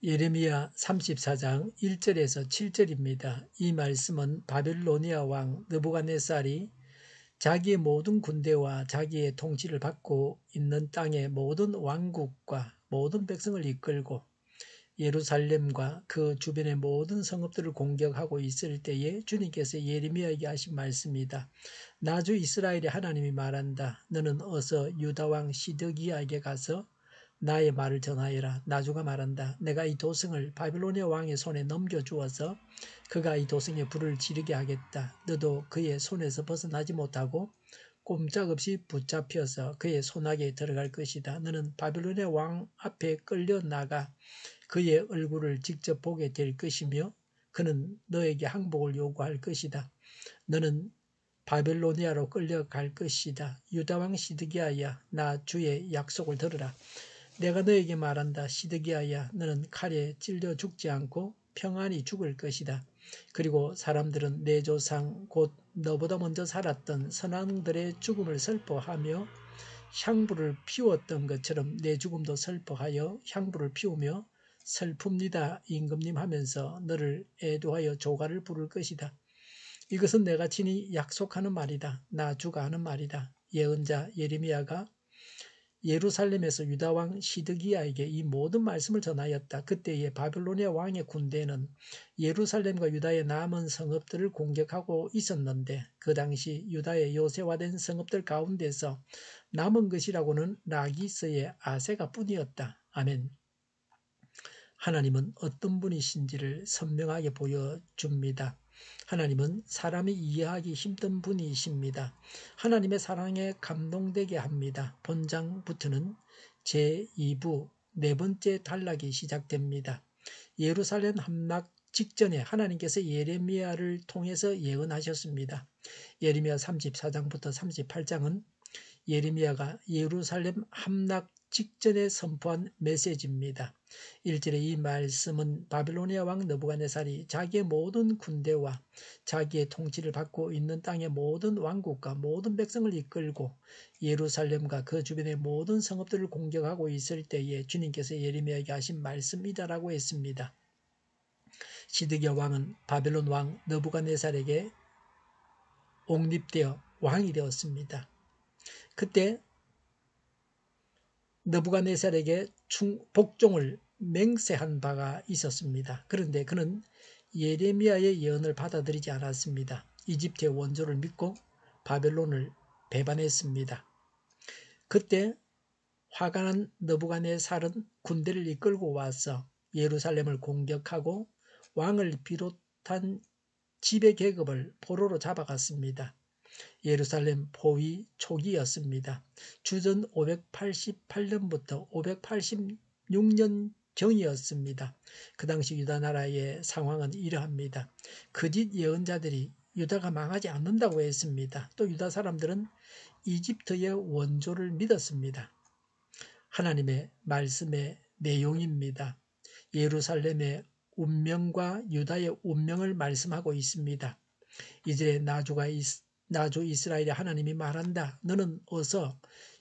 예레미야 34장 1절에서 7절입니다. 이 말씀은 바벨로니아 왕 느부갓네살이 자기의 모든 군대와 자기의 통치를 받고 있는 땅의 모든 왕국과 모든 백성을 이끌고 예루살렘과 그 주변의 모든 성읍들을 공격하고 있을 때에 주님께서 예레미야에게 하신 말씀이다. 나 주 이스라엘의 하나님이 말한다. 너는 어서 유다 왕 시드기야에게 가서 나의 말을 전하여라. 나주가 말한다. 내가 이 도성을 바빌로니아 왕의 손에 넘겨주어서 그가 이 도성에 불을 지르게 하겠다. 너도 그의 손에서 벗어나지 못하고 꼼짝없이 붙잡혀서 그의 손아귀에 들어갈 것이다. 너는 바빌로니아 왕 앞에 끌려 나가 그의 얼굴을 직접 보게 될 것이며 그는 너에게 항복을 요구할 것이다. 너는 바벨로니아로 끌려갈 것이다. 유다왕 시드기야야, 나 주의 약속을 들으라. 내가 너에게 말한다. 시드기야야, 너는 칼에 찔려 죽지 않고 평안히 죽을 것이다. 그리고 사람들은 내 조상 곧 너보다 먼저 살았던 선왕들의 죽음을 슬퍼하며 향불을 피웠던 것처럼 내 죽음도 슬퍼하여 향불을 피우며 슬픕니다. 임금님 하면서 너를 애도하여 조가를 부를 것이다. 이것은 내가 친히 약속하는 말이다. 나 주가 하는 말이다. 예언자 예레미야가 예루살렘에서 유다왕 시드기야에게 이 모든 말씀을 전하였다. 그때의 바빌로니아 왕의 군대는 예루살렘과 유다의 남은 성읍들을 공격하고 있었는데 그 당시 유다의 요새화된 성읍들 가운데서 남은 것이라고는 라기스의 아세가 뿐이었다. 아멘. 하나님은 어떤 분이신지를 선명하게 보여줍니다. 하나님은 사람이 이해하기 힘든 분이십니다. 하나님의 사랑에 감동되게 합니다. 본장부터는 제2부 네 번째 단락이 시작됩니다. 예루살렘 함락 직전에 하나님께서 예레미야를 통해서 예언하셨습니다. 예레미야 34장부터 38장은 예레미야가 예루살렘 함락 직전에 선포한 메시지입니다. 1절의 이 말씀은 바빌로니아 왕 느부갓네살이 자기의 모든 군대와 자기의 통치를 받고 있는 땅의 모든 왕국과 모든 백성을 이끌고 예루살렘과 그 주변의 모든 성읍들을 공격하고 있을 때에 주님께서 예레미야에게 하신 말씀이다라고 했습니다. 시드기야 왕은 바벨론 왕 느부갓네살에게 옹립되어 왕이 되었습니다. 그때 느부갓네살에게 복종을 맹세한 바가 있었습니다. 그런데 그는 예레미야의 예언을 받아들이지 않았습니다. 이집트의 원조를 믿고 바벨론을 배반했습니다. 그때 화가 난 느부갓네살은 군대를 이끌고 와서 예루살렘을 공격하고 왕을 비롯한 지배 계급을 포로로 잡아갔습니다. 예루살렘 포위 초기였습니다. 주전 588년부터 586년경이었습니다. 그 당시 유다 나라의 상황은 이러합니다. 거짓 예언자들이 유다가 망하지 않는다고 했습니다. 또 유다 사람들은 이집트의 원조를 믿었습니다. 하나님의 말씀의 내용입니다. 예루살렘의 운명과 유다의 운명을 말씀하고 있습니다. 이제 나주 이스라엘의 하나님이 말한다. 너는 어서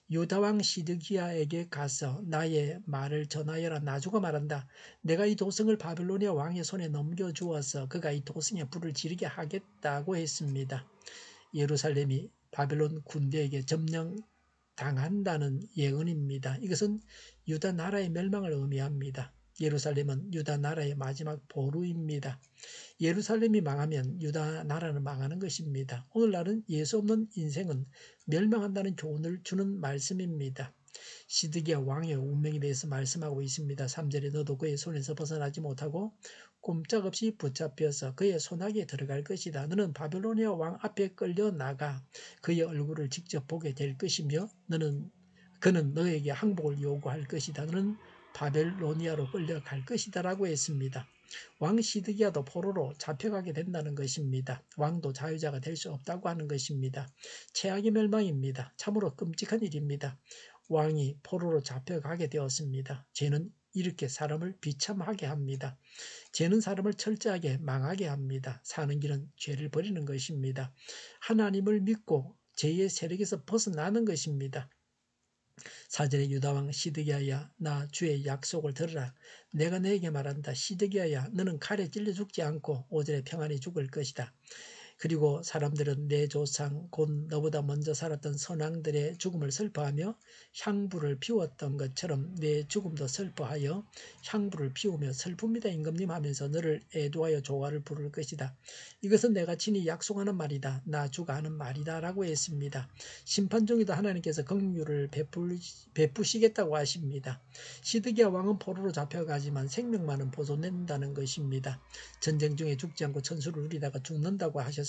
유다왕 시드기야에게 가서 나의 말을 전하여라. 나주가 말한다. 내가 이 도성을 바빌로니아 왕의 손에 넘겨주어서 그가 이 도성에 불을 지르게 하겠다고 했습니다. 예루살렘이 바빌론 군대에게 점령당한다는 예언입니다. 이것은 유다 나라의 멸망을 의미합니다. 예루살렘은 유다 나라의 마지막 보루입니다. 예루살렘이 망하면 유다 나라는 망하는 것입니다. 오늘날은 예수 없는 인생은 멸망한다는 교훈을 주는 말씀입니다. 시드기야 왕의 운명에 대해서 말씀하고 있습니다. 3절에 너도 그의 손에서 벗어나지 못하고 꼼짝없이 붙잡혀서 그의 손아귀에 들어갈 것이다. 너는 바빌로니아 왕 앞에 끌려 나가 그의 얼굴을 직접 보게 될 것이며 그는 너에게 항복을 요구할 것이다. 너는 바벨로니아로 끌려갈 것이다 라고 했습니다. 왕 시드기야도 포로로 잡혀가게 된다는 것입니다. 왕도 자유자가 될 수 없다고 하는 것입니다. 최악의 멸망입니다. 참으로 끔찍한 일입니다. 왕이 포로로 잡혀가게 되었습니다. 죄는 이렇게 사람을 비참하게 합니다. 죄는 사람을 철저하게 망하게 합니다. 사는 길은 죄를 버리는 것입니다. 하나님을 믿고 죄의 세력에서 벗어나는 것입니다. 사절에 유다왕 시드기야야 나 주의 약속을 들으라. 내가 너에게 말한다. 시드기야야 너는 칼에 찔려 죽지 않고 오절에 평안히 죽을 것이다. 그리고 사람들은 내 조상 곧 너보다 먼저 살았던 선왕들의 죽음을 슬퍼하며 향부를 피웠던 것처럼 내 죽음도 슬퍼하여 향부를 피우며 슬픕니다. 임금님 하면서 너를 애도하여 조화를 부를 것이다. 이것은 내가 친히 약속하는 말이다. 나 주가 하는 말이다 라고 했습니다. 심판 중에도 하나님께서 긍휼을 베푸시겠다고 하십니다. 시드기야 왕은 포로로 잡혀가지만 생명만은 보존된다는 것입니다. 전쟁 중에 죽지 않고 천수를 누리다가 죽는다고 하셨습니다.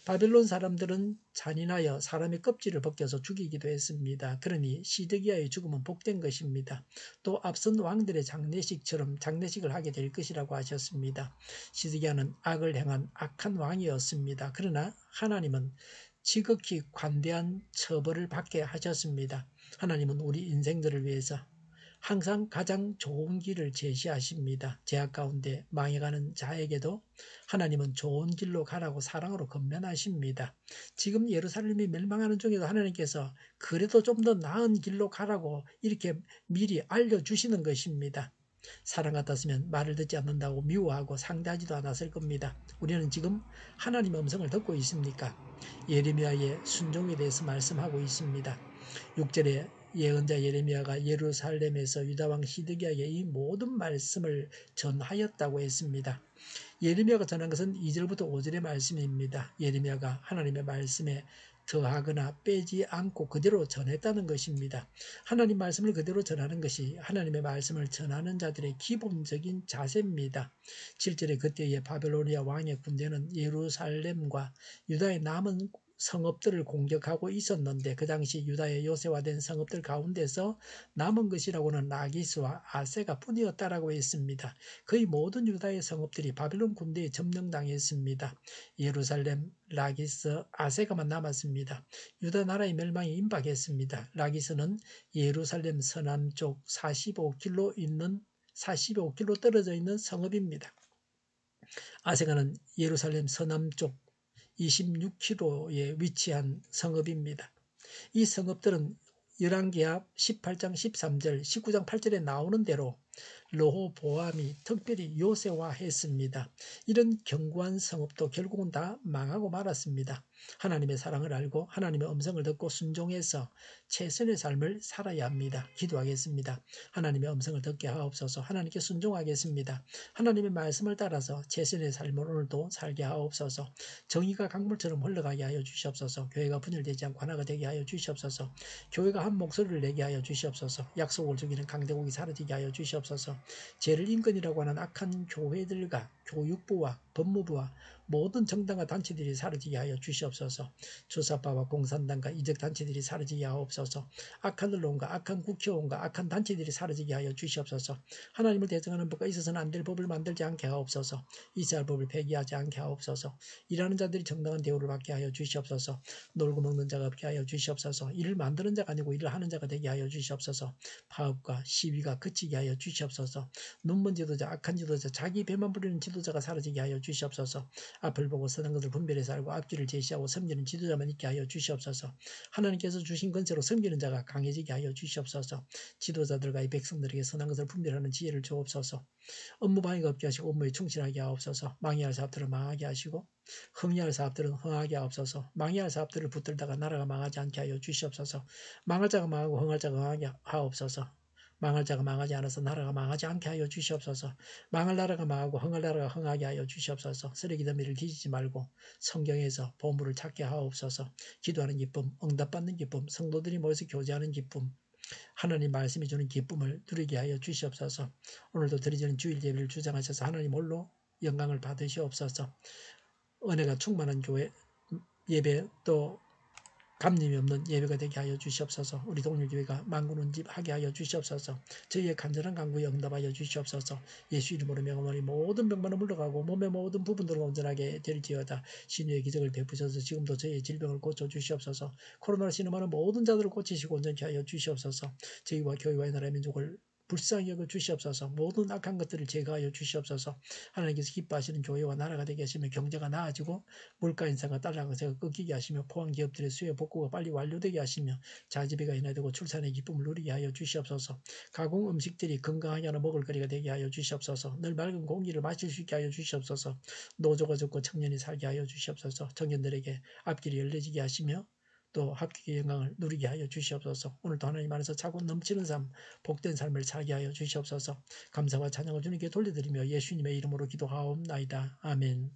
바벨론 사람들은 잔인하여 사람의 껍질을 벗겨서 죽이기도 했습니다. 그러니 시드기야의 죽음은 복된 것입니다. 또 앞선 왕들의 장례식처럼 장례식을 하게 될 것이라고 하셨습니다. 시드기야는 악을 행한 악한 왕이었습니다. 그러나 하나님은 지극히 관대한 처벌을 받게 하셨습니다. 하나님은 우리 인생들을 위해서 항상 가장 좋은 길을 제시하십니다. 제약 가운데 망해가는 자에게도 하나님은 좋은 길로 가라고 사랑으로 건면하십니다. 지금 예루살렘이 멸망하는 중에도 하나님께서 그래도 좀 더 나은 길로 가라고 이렇게 미리 알려주시는 것입니다. 사랑 같았으면 말을 듣지 않는다고 미워하고 상대하지도 않았을 겁니다. 우리는 지금 하나님의 음성을 듣고 있습니까? 예레미야의 순종에 대해서 말씀하고 있습니다. 6절에 예언자 예레미야가 예루살렘에서 유다왕 시드기야에게 이 모든 말씀을 전하였다고 했습니다. 예레미야가 전한 것은 2절부터 5절의 말씀입니다. 예레미야가 하나님의 말씀에 더하거나 빼지 않고 그대로 전했다는 것입니다. 하나님 말씀을 그대로 전하는 것이 하나님의 말씀을 전하는 자들의 기본적인 자세입니다. 7절에 그때의 바벨로니아 왕의 군대는 예루살렘과 유다의 남은 성읍들을 공격하고 있었는데 그 당시 유다의 요새화된 성읍들 가운데서 남은 것이라고는 라기스와 아세가 뿐이었다라고 했습니다. 거의 모든 유다의 성읍들이 바벨론 군대에 점령당했습니다. 예루살렘, 라기스, 아세가만 남았습니다. 유다 나라의 멸망이 임박했습니다. 라기스는 예루살렘 서남쪽 45km 떨어져 있는 성읍입니다. 아세가는 예루살렘 서남쪽 26km에 위치한 성읍입니다. 이 성읍들은 열왕기하 18장 13절, 19장 8절에 나오는 대로 르호보암이 특별히 요새화했습니다. 이런 견고한 성읍도 결국은 다 망하고 말았습니다. 하나님의 사랑을 알고 하나님의 음성을 듣고 순종해서 최선의 삶을 살아야 합니다. 기도하겠습니다. 하나님의 음성을 듣게 하옵소서. 하나님께 순종하겠습니다. 하나님의 말씀을 따라서 최선의 삶을 오늘도 살게 하옵소서. 정의가 강물처럼 흘러가게 하여 주시옵소서. 교회가 분열되지 않고 하나가 되게 하여 주시옵소서. 교회가 한 목소리를 내게 하여 주시옵소서. 약속을 죽이는 강대국이 사라지게 하여 주시옵소서. 죄를 인권이라고 하는 악한 교회들과 교육부와 법무부와 모든 정당과 단체들이 사라지게 하여 주시옵소서. 주사파와 공산당과 이적단체들이 사라지게 하옵소서. 악한 언론과 악한 국회의원과 악한 단체들이 사라지게 하여 주시옵소서. 하나님을 대적하는 법과 있어서는 안 될 법을 만들지 않게 하옵소서. 이스라엘 법을 폐기하지 않게 하옵소서. 일하는 자들이 정당한 대우를 받게 하여 주시옵소서. 놀고 먹는 자가 없게 하여 주시옵소서. 일을 만드는 자가 아니고 일을 하는 자가 되게 하여 주시옵소서. 파업과 시위가 그치게 하여 주시옵소서. 눈먼 지도자, 악한 지도자, 자기 배만 부리는 지도자가 사라지게 하여 주시옵소서. 앞을 보고 선한 것을 분별해서 알고 앞길을 제시하고 섬기는 지도자만 있게 하여 주시옵소서. 하나님께서 주신 권세로 섬기는 자가 강해지게 하여 주시옵소서. 지도자들과 이 백성들에게 선한 것을 분별하는 지혜를 주옵소서. 업무 방해가 없게 하시고 업무에 충실하게 하옵소서. 망해야 할 사업들을 망하게 하시고 흥해야 할 사업들은 흥하게 하옵소서. 망해야 할 사업들을 붙들다가 나라가 망하지 않게 하여 주시옵소서. 망할 자가 망하고 흥할 자가 흥하게 하옵소서. 망할 자가 망하지 않아서 나라가 망하지 않게 하여 주시옵소서. 망할 나라가 망하고 흥할 나라가 흥하게 하여 주시옵소서. 쓰레기 더미를 뒤지지 말고 성경에서 보물을 찾게 하옵소서. 기도하는 기쁨, 응답받는 기쁨, 성도들이 모여서 교제하는 기쁨, 하나님 말씀이 주는 기쁨을 누리게 하여 주시옵소서. 오늘도 드리지는 주일 예배를 주장하셔서 하나님 홀로 영광을 받으시옵소서. 은혜가 충만한 교회 예배 또 감림이 없는 예배가 되게 하여 주시옵소서. 우리 동일교회가 만군운집 하게 하여 주시옵소서. 저희의 간절한 간구에 응답하여 주시옵소서. 예수 이름으로 명하노니 모든 병만은 물러가고 몸의 모든 부분들은 온전하게 될지어다. 신유의 기적을 베푸셔서 지금도 저희의 질병을 고쳐 주시옵소서. 코로나로 신음하는 모든 자들을 고치시고 온전케 하여 주시옵소서. 저희와 교회와 나라의 민족을 불쌍히 여겨 주시옵소서. 모든 악한 것들을 제거하여 주시옵소서. 하나님께서 기뻐하시는 교회와 나라가 되게 하시며 경제가 나아지고 물가 인상과 달러 강세가 끊기게 하시며 포항 기업들의 수요 복구가 빨리 완료되게 하시며 자지배가 인하되고 출산의 기쁨을 누리게 하여 주시옵소서. 가공 음식들이 건강하게 하나 먹을 거리가 되게 하여 주시옵소서. 늘 맑은 공기를 마실 수 있게 하여 주시옵소서. 노조가 적고 청년이 살게 하여 주시옵소서. 청년들에게 앞길이 열려지게 하시며 또 합격의 영광을 누리게 하여 주시옵소서. 오늘도 하나님 안에서 차고 넘치는 삶, 복된 삶을 살게 하여 주시옵소서. 감사와 찬양을 주님께 돌려드리며 예수님의 이름으로 기도하옵나이다. 아멘.